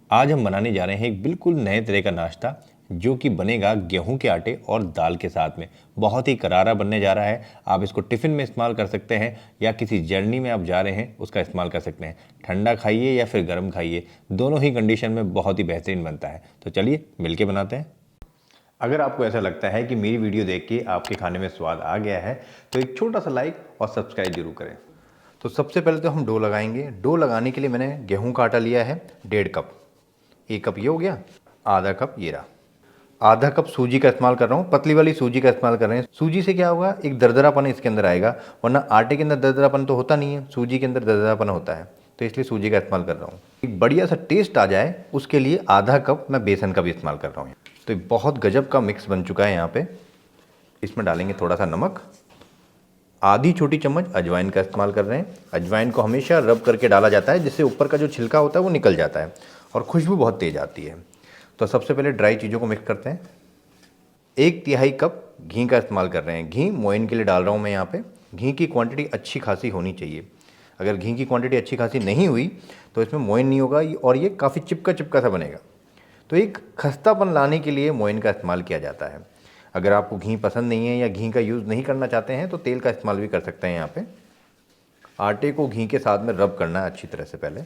आज हम बनाने जा रहे हैं एक बिल्कुल नए तरह का नाश्ता जो कि बनेगा गेहूं के आटे और दाल के साथ में। बहुत ही करारा बनने जा रहा है। आप इसको टिफ़िन में इस्तेमाल कर सकते हैं या किसी जर्नी में आप जा रहे हैं उसका इस्तेमाल कर सकते हैं। ठंडा खाइए या फिर गर्म खाइए, दोनों ही कंडीशन में बहुत ही बेहतरीन बनता है। तो चलिए मिलके बनाते हैं। अगर आपको ऐसा लगता है कि मेरी वीडियो देख के आपके खाने में स्वाद आ गया है तो एक छोटा सा लाइक और सब्सक्राइब जरूर करें। तो सबसे पहले तो हम डो लगाएंगे। डो लगाने के लिए मैंने गेहूं का आटा लिया है 1.5 कप। 1 कप ये हो गया। आधा कप ये रहा। आधा कप सूजी का इस्तेमाल कर रहा हूँ, पतली वाली सूजी का इस्तेमाल कर रहे हैं। सूजी से क्या होगा, एक दरदरापन इसके अंदर आएगा, वरना आटे के अंदर दरदरापन तो होता नहीं है, सूजी के अंदर दरदरापन होता है, तो इसलिए सूजी का इस्तेमाल कर रहा हूँ। एक बढ़िया सा टेस्ट आ जाए उसके लिए आधा कप मैं बेसन का भी इस्तेमाल कर रहा हूँ। तो बहुत गजब का मिक्स बन चुका है यहाँ पे। इसमें डालेंगे थोड़ा सा नमक, आधी छोटी चम्मच अजवाइन का इस्तेमाल कर रहे हैं। अजवाइन को हमेशा रब करके डाला जाता है जिससे ऊपर का जो छिलका होता है वो निकल जाता है और खुशबू बहुत तेज़ आती है। तो सबसे पहले ड्राई चीज़ों को मिक्स करते हैं। 1/3 कप घी का इस्तेमाल कर रहे हैं। घी मोइन के लिए डाल रहा हूँ मैं यहाँ पे। घी की क्वांटिटी अच्छी खासी होनी चाहिए। अगर घी की क्वांटिटी अच्छी खासी नहीं हुई तो इसमें मोइन नहीं होगा और ये काफ़ी चिपका चिपका सा बनेगा। तो एक खस्तापन लाने के लिए मोइन का इस्तेमाल किया जाता है। अगर आपको घी पसंद नहीं है या घी का यूज़ नहीं करना चाहते हैं तो तेल का इस्तेमाल भी कर सकते हैं। यहाँ पे आटे को घी के साथ में रब करना है अच्छी तरह से पहले।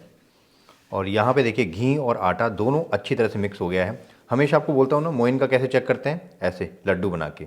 और यहाँ पे देखिए घी और आटा दोनों अच्छी तरह से मिक्स हो गया है। हमेशा आपको बोलता हूँ ना, मोइन का कैसे चेक करते हैं, ऐसे लड्डू बना के।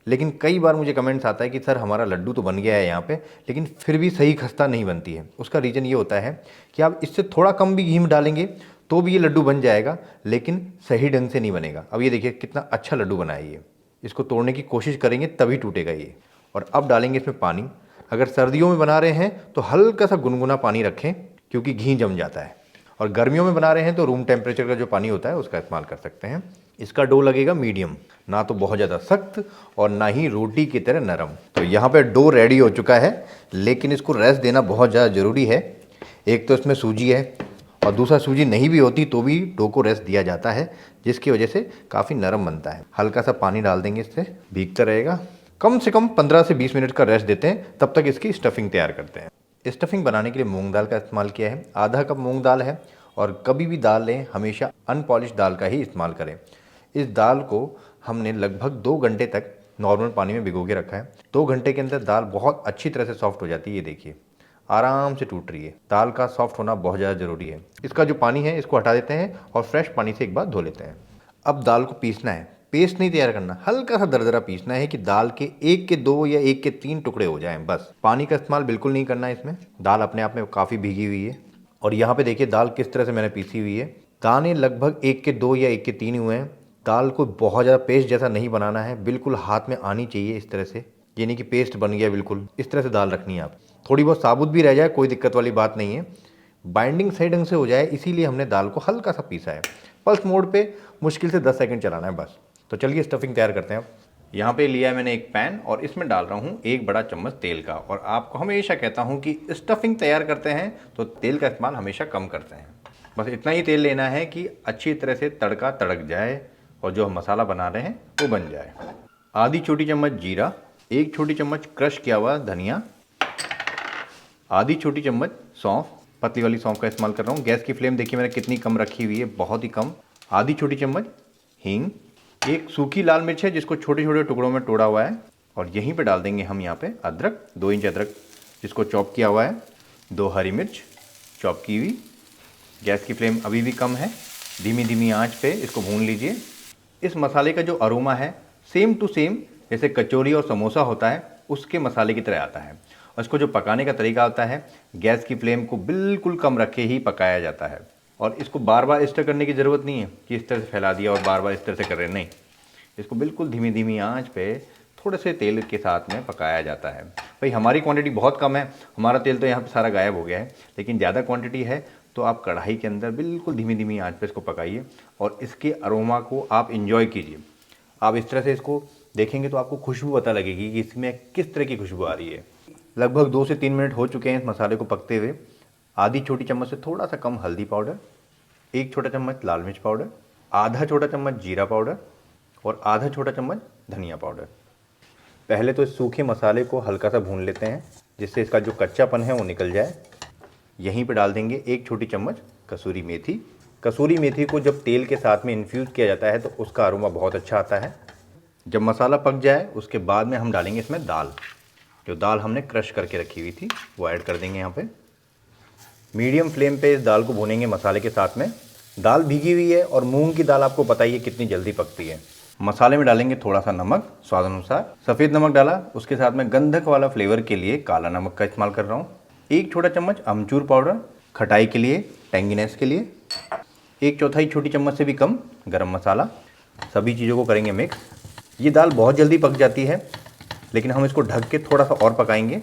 लेकिन कई बार मुझे कमेंट्स आता है कि सर हमारा लड्डू तो बन गया है यहाँ पे, लेकिन फिर भी सही खस्ता नहीं बनती है। उसका रीज़न ये होता है कि आप इससे थोड़ा कम भी घी में डालेंगे तो भी ये लड्डू बन जाएगा, लेकिन सही ढंग से नहीं बनेगा। अब ये देखिए कितना अच्छा लड्डू बना है ये। इसको तोड़ने की कोशिश करेंगे तभी टूटेगा ये। और अब डालेंगे इसमें पानी। अगर सर्दियों में बना रहे हैं तो हल्का सा गुनगुना पानी रखें क्योंकि घी जम जाता है। और गर्मियों में बना रहे हैं तो रूम टेम्परेचर का जो पानी होता है उसका इस्तेमाल कर सकते हैं। इसका डो लगेगा मीडियम, ना तो बहुत ज़्यादा सख्त और ना ही रोटी की तरह नरम। तो यहाँ पे डो रेडी हो चुका है, लेकिन इसको रेस्ट देना बहुत ज़्यादा ज़रूरी है। एक तो इसमें सूजी है और दूसरा सूजी नहीं भी होती तो भी डो को रेस्ट दिया जाता है, जिसकी वजह से काफ़ी नरम बनता है। हल्का सा पानी डाल देंगे, इससे भीगता रहेगा। कम से कम 15 से 20 मिनट का रेस्ट देते हैं, तब तक इसकी स्टफिंग तैयार करते हैं। स्टफिंग बनाने के लिए मूंग दाल का इस्तेमाल किया है। आधा कप मूंग दाल है। और कभी भी दाल लें हमेशा अनपॉलिश दाल का ही इस्तेमाल करें। इस दाल को हमने लगभग 2 घंटे तक नॉर्मल पानी में भिगो के रखा है। 2 घंटे के अंदर दाल बहुत अच्छी तरह से सॉफ्ट हो जाती है। ये देखिए आराम से टूट रही है। दाल का सॉफ्ट होना बहुत ज़्यादा ज़रूरी है। इसका जो पानी है इसको हटा देते हैं और फ्रेश पानी से एक बार धो लेते हैं। अब दाल को पीसना है, पेस्ट नहीं तैयार करना, हल्का सा दरदरा पीसना है कि दाल के 1 के 2 या 1 के 3 टुकड़े हो जाएं बस। पानी का इस्तेमाल बिल्कुल नहीं करना है इसमें। दाल अपने आप में काफ़ी भीगी हुई है। और यहाँ पे देखिए दाल किस तरह से मैंने पीसी हुई है। दाने लगभग 1 के 2 या 1 के 3 हुए हैं। दाल को बहुत ज़्यादा पेस्ट जैसा नहीं बनाना है, बिल्कुल हाथ में आनी चाहिए इस तरह से, ये नहीं कि पेस्ट बन गया बिल्कुल। इस तरह से दाल रखनी है आप। थोड़ी बहुत साबुत भी रह जाए कोई दिक्कत वाली बात नहीं है, बाइंडिंग सही ढंग से हो जाए, इसीलिए हमने दाल को हल्का सा पीसा है। पल्स मोड पे मुश्किल से 10 सेकंड चलाना है बस। तो चलिए स्टफिंग तैयार करते हैं। अब यहाँ पे लिया है मैंने एक पैन और इसमें डाल रहा हूँ 1 बड़ा चम्मच तेल का। और आपको हमेशा कहता हूँ कि स्टफिंग तैयार करते हैं तो तेल का इस्तेमाल हमेशा कम करते हैं। बस इतना ही तेल लेना है कि अच्छी तरह से तड़का तड़क जाए और जो हम मसाला बना रहे हैं वो बन जाए। आधी छोटी चम्मच जीरा, 1 छोटी चम्मच क्रश किया हुआ धनिया, आधी छोटी चम्मच सौंफ, पतली वाली सौंफ का इस्तेमाल कर रहा हूँ। गैस की फ्लेम देखिए मैंने कितनी कम रखी हुई है, बहुत ही कम। आधी छोटी चम्मच हींग, 1 सूखी लाल मिर्च है जिसको छोटे छोटे टुकड़ों में तोड़ा हुआ है। और यहीं पे डाल देंगे हम यहाँ पे अदरक, 2 इंच अदरक जिसको चॉप किया हुआ है, 2 हरी मिर्च चॉप की हुई। गैस की फ्लेम अभी भी कम है, धीमी धीमी आंच पे इसको भून लीजिए। इस मसाले का जो अरोमा है सेम टू सेम जैसे कचौरी और समोसा होता है उसके मसाले की तरह आता है। और इसको जो पकाने का तरीका होता है, गैस की फ्लेम को बिल्कुल कम रखे ही पकाया जाता है। और इसको बार बार स्टर करने की ज़रूरत नहीं है कि इस तरह से फैला दिया और बार बार इस तरह से कर रहे हैं, नहीं। इसको बिल्कुल धीमी धीमी आंच पे थोड़े से तेल के साथ में पकाया जाता है। भाई हमारी क्वांटिटी बहुत कम है, हमारा तेल तो यहाँ पे सारा गायब हो गया है, लेकिन ज़्यादा क्वांटिटी है तो आप कढ़ाई के अंदर बिल्कुल धीमी धीमी आंच पे इसको पकाइए और इसके अरोमा को आप इंजॉय कीजिए। आप इस तरह से इसको देखेंगे तो आपको खुशबू पता लगेगी कि इसमें किस तरह की खुशबू आ रही है। लगभग 2 से 3 मिनट हो चुके हैं इस मसाले को पकते हुए। आधी छोटी चम्मच से थोड़ा सा कम हल्दी पाउडर, 1 छोटा चम्मच लाल मिर्च पाउडर, आधा छोटा चम्मच जीरा पाउडर और आधा छोटा चम्मच धनिया पाउडर। पहले तो इस सूखे मसाले को हल्का सा भून लेते हैं जिससे इसका जो कच्चापन है वो निकल जाए। यहीं पे डाल देंगे 1 छोटी चम्मच कसूरी मेथी। कसूरी मेथी को जब तेल के साथ में इन्फ्यूज़ किया जाता है तो उसका अरोमा बहुत अच्छा आता है। जब मसाला पक जाए उसके बाद में हम डालेंगे इसमें दाल। जो दाल हमने क्रश करके रखी हुई थी वो ऐड कर देंगे यहाँ पे। मीडियम फ्लेम पे इस दाल को भूनेंगे मसाले के साथ में। दाल भीगी हुई है और मूंग की दाल आपको पता ही है कितनी जल्दी पकती है। मसाले में डालेंगे थोड़ा सा नमक स्वाद अनुसार। सफ़ेद नमक डाला, उसके साथ में गंधक वाला फ्लेवर के लिए काला नमक का इस्तेमाल कर रहा हूँ। 1 छोटा चम्मच अमचूर पाउडर, खटाई के लिए, टेंगीनेस के लिए। 1/4 छोटी चम्मच से भी कम गरम मसाला। सभी चीज़ों को करेंगे मिक्स। ये दाल बहुत जल्दी पक जाती है, लेकिन हम इसको ढक के थोड़ा सा और पकाएंगे।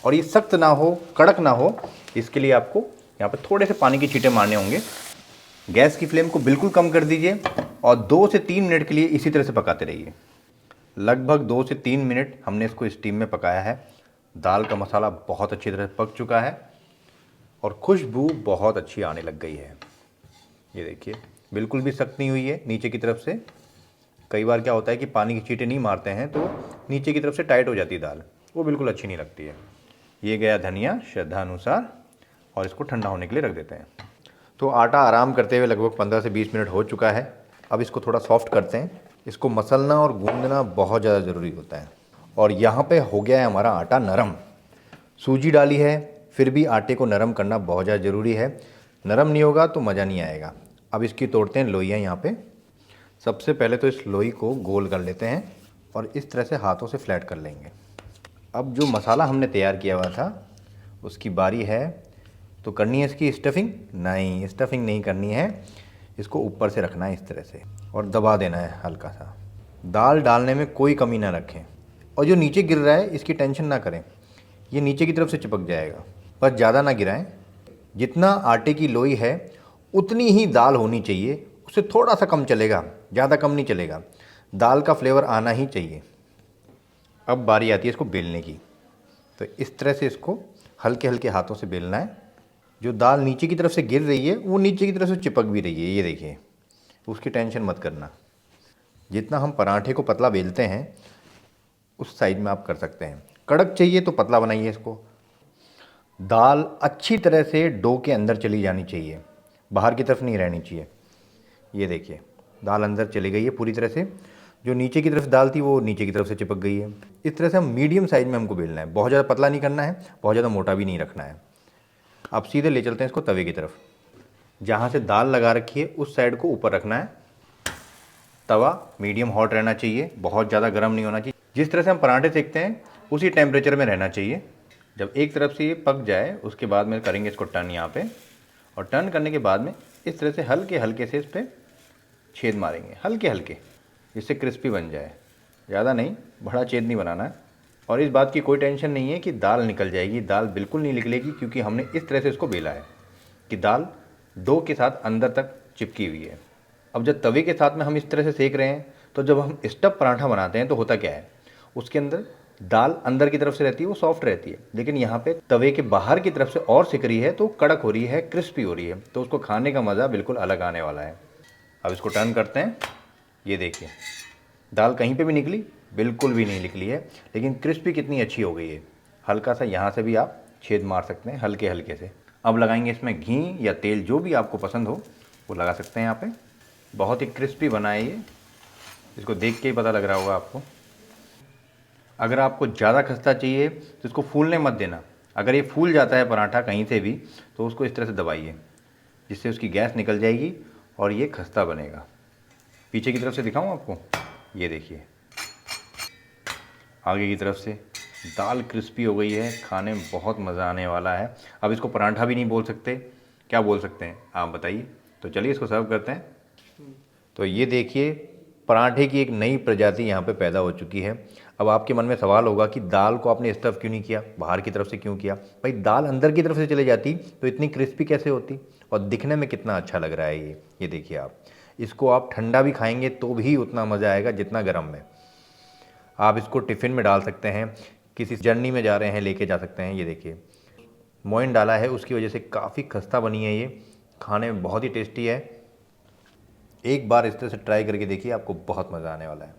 और ये सख्त ना हो, कड़क ना हो, इसके लिए आपको यहाँ पे थोड़े से पानी के छींटे मारने होंगे। गैस की फ्लेम को बिल्कुल कम कर दीजिए और 2 से 3 मिनट के लिए इसी तरह से पकाते रहिए। लगभग 2 से 3 मिनट हमने इसको स्टीम में पकाया है। दाल का मसाला बहुत अच्छी तरह से पक चुका है और खुशबू बहुत अच्छी आने लग गई है। ये देखिए, बिल्कुल भी सख्त नहीं हुई है नीचे की तरफ से। कई बार क्या होता है कि पानी के छींटे नहीं मारते हैं तो नीचे की तरफ से टाइट हो जाती है दाल, वो बिल्कुल अच्छी नहीं लगती है। ये गया धनिया श्रद्धा अनुसार और इसको ठंडा होने के लिए रख देते हैं। तो आटा आराम करते हुए लगभग 15 से 20 मिनट हो चुका है। अब इसको थोड़ा सॉफ्ट करते हैं। इसको मसलना और गूंदना बहुत ज़्यादा ज़रूरी होता है। और यहाँ पे हो गया है हमारा आटा नरम। सूजी डाली है, फिर भी आटे को नरम करना बहुत ज़्यादा ज़रूरी है। नरम नहीं होगा तो मज़ा नहीं आएगा। अब इसकी तोड़ते हैं लोइयाँ यहाँ पे। सबसे पहले तो इस लोई को गोल कर लेते हैं और इस तरह से हाथों से फ्लैट कर लेंगे। अब जो मसाला हमने तैयार किया हुआ था उसकी बारी है। तो करनी है इसकी स्टफिंग? नहीं, स्टफिंग नहीं करनी है। इसको ऊपर से रखना है इस तरह से और दबा देना है हल्का सा। दाल डालने में कोई कमी ना रखें। और जो नीचे गिर रहा है इसकी टेंशन ना करें, ये नीचे की तरफ से चिपक जाएगा। बस ज़्यादा ना गिराएं। जितना आटे की लोई है उतनी ही दाल होनी चाहिए, उससे थोड़ा सा कम चलेगा, ज़्यादा कम नहीं चलेगा। दाल का फ्लेवर आना ही चाहिए। अब बारी आती है इसको बेलने की। तो इस तरह से इसको हल्के हल्के हाथों से बेलना है। जो दाल नीचे की तरफ से गिर रही है वो नीचे की तरफ से चिपक भी रही है, ये देखिए, उसकी टेंशन मत करना। जितना हम पराठे को पतला बेलते हैं उस साइज में आप कर सकते हैं। कड़क चाहिए तो पतला बनाइए इसको। दाल अच्छी तरह से डो के अंदर चली जानी चाहिए, बाहर की तरफ नहीं रहनी चाहिए। ये देखिए, दाल अंदर चली गई है पूरी तरह से। जो नीचे की तरफ दाल थी वो नीचे की तरफ से चिपक गई है। इस तरह से हम मीडियम साइज में हमको बेलना है। बहुत ज़्यादा पतला नहीं करना है, बहुत ज़्यादा मोटा भी नहीं रखना है। अब सीधे ले चलते हैं इसको तवे की तरफ। जहाँ से दाल लगा रखी है उस साइड को ऊपर रखना है। तवा मीडियम हॉट रहना चाहिए, बहुत ज़्यादा गर्म नहीं होना चाहिए। जिस तरह से हम पराठे सेकते हैं उसी टेम्परेचर में रहना चाहिए। जब एक तरफ से ये पक जाए उसके बाद में करेंगे इसको टर्न यहाँ पे। और टर्न करने के बाद में इस तरह से हल्के हल्के से इस पर छेद मारेंगे, हल्के हल्के, जिससे क्रिस्पी बन जाए। ज़्यादा नहीं, बड़ा छेद नहीं बनाना है। और इस बात की कोई टेंशन नहीं है कि दाल निकल जाएगी। दाल बिल्कुल नहीं निकलेगी, क्योंकि हमने इस तरह से इसको बेला है कि दाल डो के साथ अंदर तक चिपकी हुई है। अब जब तवे के साथ में हम इस तरह से सेक रहे हैं तो जब हम स्टफ पराठा बनाते हैं तो होता क्या है, उसके अंदर दाल अंदर की तरफ से रहती है, वो सॉफ्ट रहती है। लेकिन यहाँ पे तवे के बाहर की तरफ से और सिक रही है तो कड़क हो रही है, क्रिस्पी हो रही है। तो उसको खाने का मज़ा बिल्कुल अलग आने वाला है। अब इसको टर्न करते हैं। ये देखिए, दाल कहीं पे भी निकली? बिल्कुल भी नहीं निकली है, लेकिन क्रिस्पी कितनी अच्छी हो गई है। हल्का सा यहाँ से भी आप छेद मार सकते हैं, हल्के हल्के से। अब लगाएंगे इसमें घी या तेल, जो भी आपको पसंद हो वो लगा सकते हैं यहाँ पे। बहुत ही क्रिस्पी बना है ये, इसको देख के ही पता लग रहा होगा आपको। अगर आपको ज़्यादा खस्ता चाहिए तो इसको फूलने मत देना। अगर ये फूल जाता है पराठा कहीं से भी तो उसको इस तरह से दबाइए, जिससे उसकी गैस निकल जाएगी और ये खस्ता बनेगा। पीछे की तरफ से दिखाऊं आपको? ये देखिए, आगे की तरफ से दाल क्रिस्पी हो गई है, खाने में बहुत मज़ा आने वाला है। अब इसको पराठा भी नहीं बोल सकते, क्या बोल सकते हैं आप बताइए? तो चलिए इसको सर्व करते हैं। तो ये देखिए, पराठे की एक नई प्रजाति यहाँ पे पैदा हो चुकी है। अब आपके मन में सवाल होगा कि दाल को आपने स्टफ़ क्यों नहीं किया, बाहर की तरफ से क्यों किया? भाई, दाल अंदर की तरफ से चले जाती तो इतनी क्रिस्पी कैसे होती, और दिखने में कितना अच्छा लग रहा है ये देखिए। आप इसको आप ठंडा भी खाएंगे तो भी उतना मज़ा आएगा जितना गर्म में। आप इसको टिफ़िन में डाल सकते हैं, किसी जर्नी में जा रहे हैं लेके जा सकते हैं। ये देखिए, मोइन डाला है, उसकी वजह से काफ़ी खस्ता बनी है। ये खाने में बहुत ही टेस्टी है। एक बार इस तरह से ट्राई करके देखिए, आपको बहुत मज़ा आने वाला है।